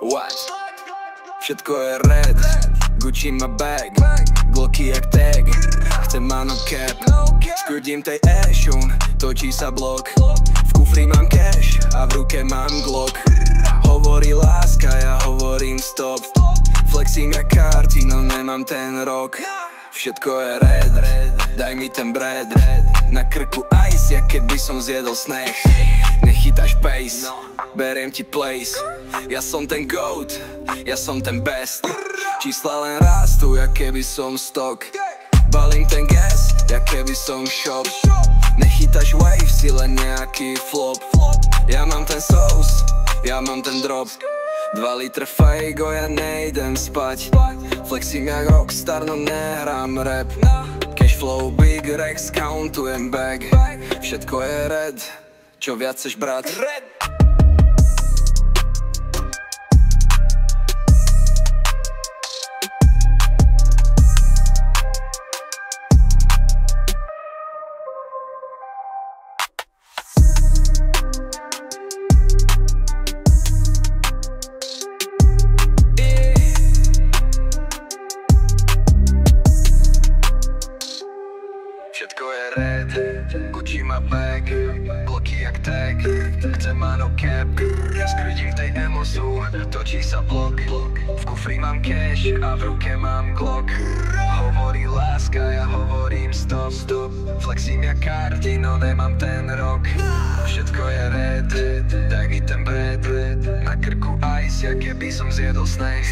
What? Všetko je red, Gucci má bag, Glocky jak tag, chcem mano cap. Skurdím tej ešun, točí sa blok, v kufri mám cash a v ruke mám Glock. Hovorí láska, ja hovorím stop, flexím jak karty, no nemám ten rok. Všetko je red, daj mi ten bread, na krku ice, jak keby som zjedol sneh. Nechytáš pace, beriem ti place, ja som ten GOAT, ja som ten best. Čísla len rastú, jak keby som stock, balím ten gas, jak keby som shop. Nechytáš wave, si len nejaký flop, ja mám ten sauce, ja mám ten drop. 2 litre fajgo, ja nejdem spať, flexím jak rockstar, no nehrám rap. Cash flow, big rex, countujem bag, všetko je red, čo viac chceš brať? Všetko je red, Gucci má bag, Glocky jak tag, chcem mano cap. Skrydím v tej emosu, točí sa blok, v kufri mám cash a v ruke mám Glock. Hovorí láska, ja hovorím stop, flexím jak karty, no nemám ten rok. Všetko je red, daj mi ten bread, na krku ice, jak keby som zjedol sneh.